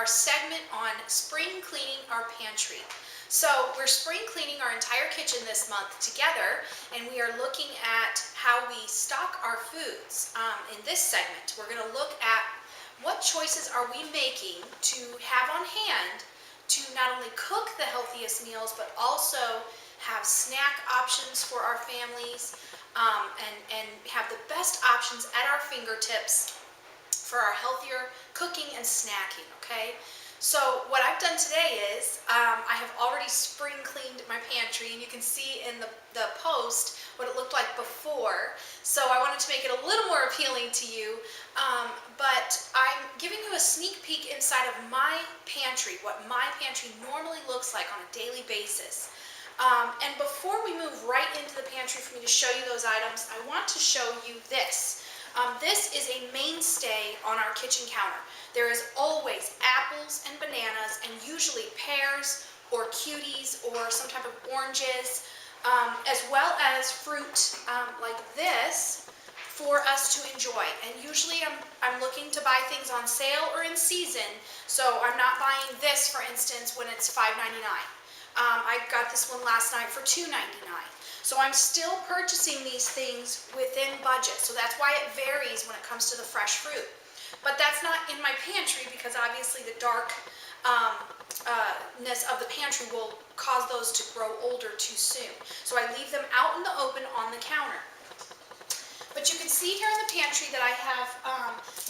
our segment on spring cleaning our pantry. So we're spring cleaning our entire kitchen this month together, and we are looking at how we stock our foods. In this segment, we're going to look at what choices are we making to have on hand to not only cook the healthiest meals, but also have snack options for our families, and have the best options at our fingertips for our healthier cooking and snacking, okay? So what I've done today is I have already spring cleaned my pantry, and you can see in the post what it looked like before. So I wanted to make it a little more appealing to you, but I'm giving you a sneak peek inside of my pantry, what my pantry normally looks like on a daily basis. And before we move right into the pantry for me to show you those items, I want to show you this. This is a mainstay on our kitchen counter. There is always apples and bananas, and usually pears or cuties or some type of oranges, as well as fruit like this for us to enjoy. And usually I'm looking to buy things on sale or in season, so I'm not buying this, for instance, when it's $5.99. I got this one last night for $2.99. So I'm still purchasing these things within budget. So that's why it varies when it comes to the fresh fruit. But that's not in my pantry, because obviously the darkness of the pantry will cause those to grow older too soon. So I leave them out in the open on the counter. But you can see here in the pantry that I have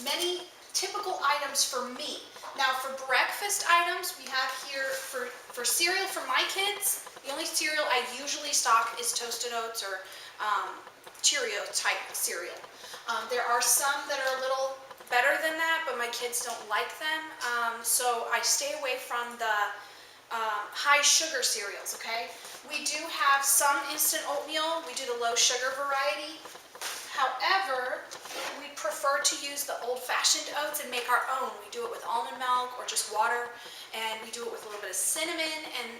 many typical items for me. Now for breakfast items, we have here for cereal for my kids, the only cereal I usually stock is Toasted Oats or Cheerio type cereal. There are some that are a little better than that, but my kids don't like them, so I stay away from the high sugar cereals, okay? We do have some instant oatmeal. We do the low sugar variety. However, we prefer to use the old-fashioned oats and make our own. We do it with almond milk or just water, and we do it with a little bit of cinnamon and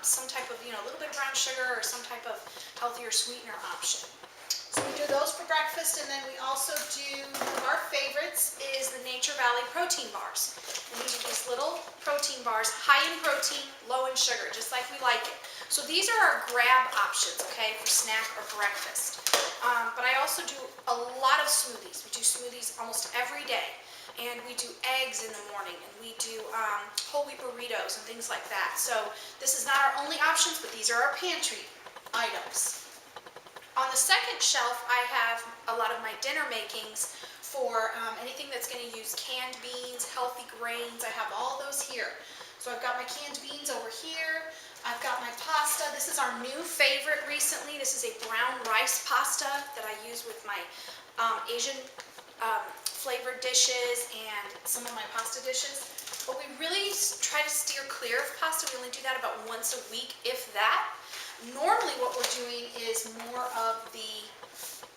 some type of, a little bit of brown sugar or some type of healthier sweetener option. So we do those for breakfast, and then we also do, one of our favorites is the Nature Valley protein bars. And these are these little protein bars, high in protein, low in sugar, just like we like it. So these are our grab options, okay, for snack or breakfast. But I also do a lot of smoothies. We do smoothies almost every day. And we do eggs in the morning, and we do whole wheat burritos and things like that. So this is not our only options, but these are our pantry items. On the second shelf, I have a lot of my dinner makings for anything that's going to use canned beans, healthy grains. I have all those here. So I've got my canned beans over here. I've got my pasta. This is our new favorite recently. This is a brown rice pasta that I use with my Asian flavored dishes and some of my pasta dishes. But we really try to steer clear of pasta. We only do that about once a week, if that. Normally what we're doing is more of the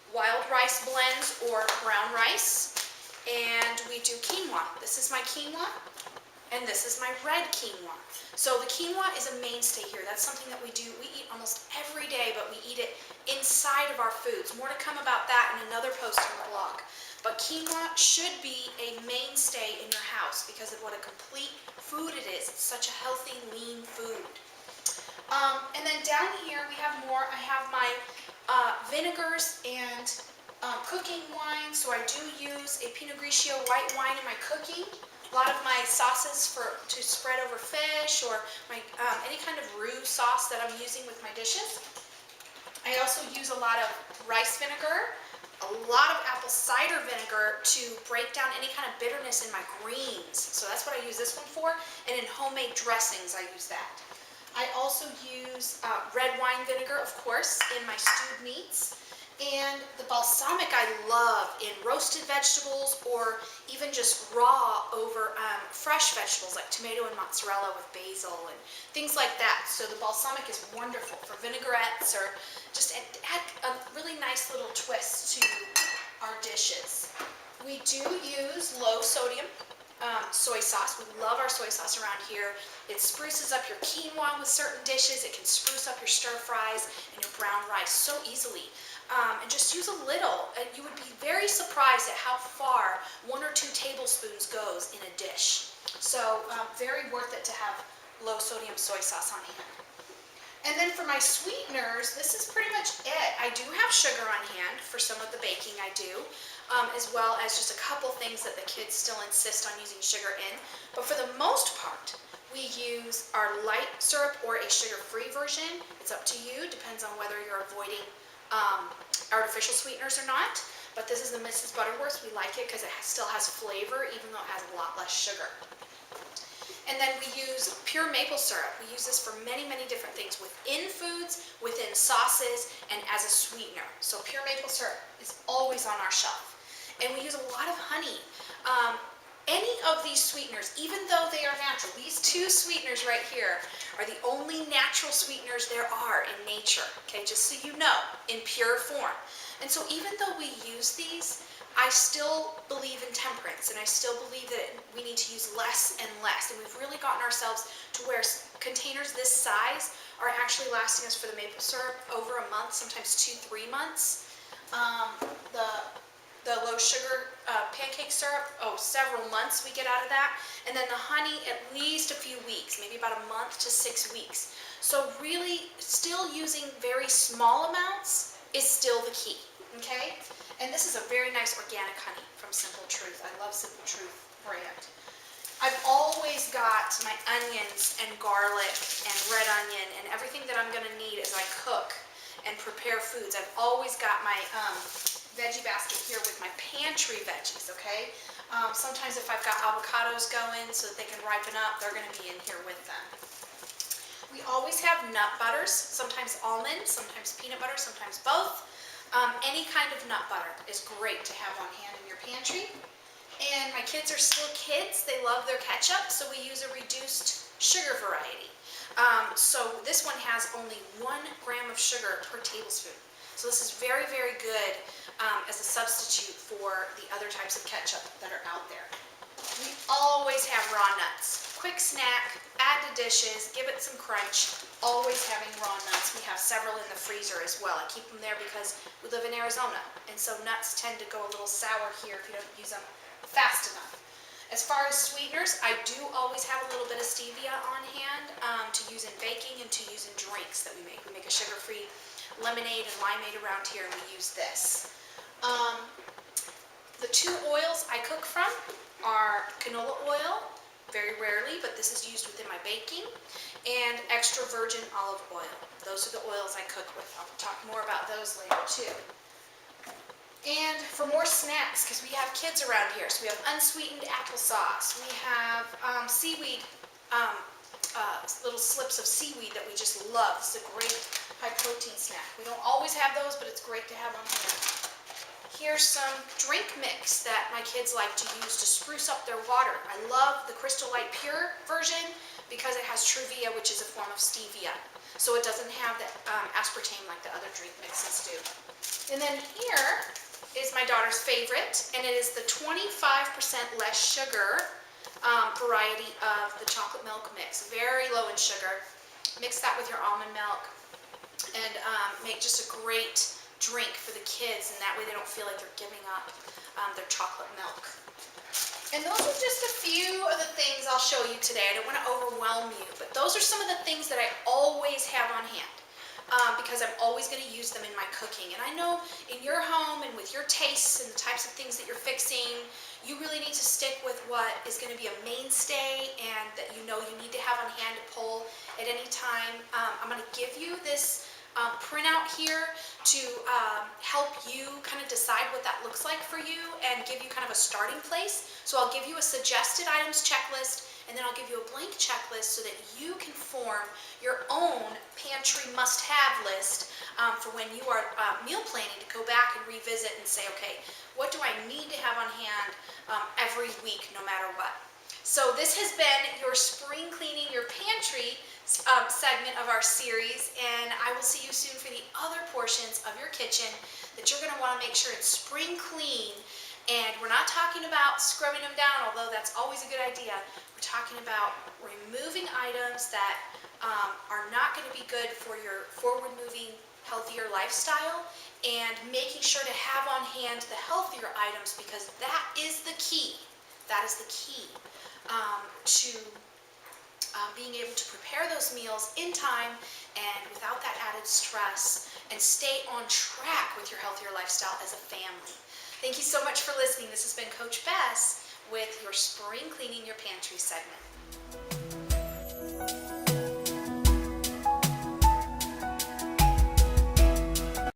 wild rice blends or brown rice, and we do quinoa. This is my quinoa, and this is my red quinoa. So the quinoa is a mainstay here. That's something that we do. We eat almost every day, but we eat it inside of our foods. More to come about that in another post on the blog. But quinoa should be a mainstay in your house because of what a complete food it is. It's such a healthy, lean food. And then down here we have more. I have my vinegars and cooking wine. So I do use a Pinot Grigio white wine in my cooking. A lot of my sauces to spread over fish, or my any kind of roux sauce that I'm using with my dishes. I also use a lot of rice vinegar, a lot of apple cider vinegar to break down any kind of bitterness in my greens. So that's what I use this one for. And in homemade dressings, I use that. I also use red wine vinegar, of course, in my stewed meats. And the balsamic I love in roasted vegetables, or even just raw over fresh vegetables like tomato and mozzarella with basil and things like that. So the balsamic is wonderful for vinaigrettes, or just add a really nice little twist to our dishes. We do use low sodium soy sauce. We love our soy sauce around here. It spruces up your quinoa with certain dishes. It can spruce up your stir fries and your brown rice so easily. And just use a little. You would be very surprised at how far 1 or 2 tablespoons goes in a dish. So very worth it to have low sodium soy sauce on hand. And then for my sweeteners, this is pretty much it. I do have sugar on hand for some of the baking I do, as well as just a couple things that the kids still insist on using sugar in. But for the most part, we use our light syrup or a sugar-free version. It's up to you, depends on whether you're avoiding artificial sweeteners or not. But this is the Mrs. Butterworth's. We like it because it still has flavor, even though it has a lot less sugar. And then we use pure maple syrup. We use this for many, many different things within foods, within sauces, and as a sweetener. So pure maple syrup is always on our shelf. And we use a lot of honey. Any of these sweeteners, even though they are natural, these two sweeteners right here are the only natural sweeteners there are in nature, okay, just so you know, in pure form. And so even though we use these, I still believe in temperance, and I still believe that we need to use less and less. And we've really gotten ourselves to where containers this size are actually lasting us for the maple syrup over a month, sometimes 2-3 months. The low sugar pancake syrup, several months we get out of that. And then the honey, at least a few weeks, maybe about a month to 6 weeks. So really, still using very small amounts is still the key, okay? And this is a very nice organic honey from Simple Truth. I love Simple Truth brand. I've always got my onions and garlic and red onion and everything that I'm going to need as I cook and prepare foods. I've always got my veggie basket here with my pantry veggies, okay? Sometimes if I've got avocados going so that they can ripen up, they're going to be in here with them. We always have nut butters, sometimes almond, sometimes peanut butter, sometimes both. Any kind of nut butter is great to have on hand in your pantry. And my kids are still kids. They love their ketchup, so we use a reduced sugar variety. So this one has only 1 gram of sugar per tablespoon. So this is very, very good as a substitute for the other types of ketchup that are out there. We always have raw nuts. Quick snack, add to dishes, give it some crunch. Always having raw nuts. We have several in the freezer as well. I keep them there because we live in Arizona, and so nuts tend to go a little sour here if you don't use them fast enough. As far as sweeteners, I do always have a little bit of stevia on hand to use in baking and to use in drinks that we make. We make a sugar-free lemonade and limeade around here, and we use this. The 2 oils I cook from are canola oil, very rarely, but this is used within my baking, and extra virgin olive oil. Those are the oils I cook with. I'll talk more about those later too. And for more snacks, because we have kids around here, so we have unsweetened applesauce. We have seaweed, little slips of seaweed that we just love. This is a great high protein snack. We don't always have those, but it's great to have on hand. Here's some drink mix that my kids like to use to spruce up their water. I love the Crystal Light Pure version because it has Truvia, which is a form of stevia. So it doesn't have that aspartame like the other drink mixes do. And then here is my daughter's favorite, and it is the 25% less sugar variety of the chocolate milk mix. Very low in sugar. Mix that with your almond milk and make just a great drink for the kids, and that way they don't feel like they're giving up their chocolate milk. And those are just a few of the things I'll show you today. I don't want to overwhelm you, but those are some of the things that I always have on hand because I'm always going to use them in my cooking. And I know in your home and with your tastes and the types of things that you're fixing, you really need to stick with what is going to be a mainstay and that you know you need to have on hand to pull at any time. I'm going to give you this printout here to help you kind of decide what that looks like for you and give you kind of a starting place. So I'll give you a suggested items checklist, and then I'll give you a blank checklist so that you can form your own pantry must-have list for when you are meal planning to go back and revisit and say, okay, what do I need to have on hand every week no matter what? So this has been your spring cleaning your pantry segment of our series, and I will see you soon for the other portions of your kitchen that you're going to want to make sure it's spring clean. And we're not talking about scrubbing them down, although that's always a good idea. We're talking about removing items that are not going to be good for your forward-moving, healthier lifestyle, and making sure to have on hand the healthier items, because that is the key. that is the key to being able to prepare those meals in time and without that added stress, and stay on track with your healthier lifestyle as a family. Thank you so much for listening. This has been Coach Bess with your Spring Cleaning Your Pantry segment.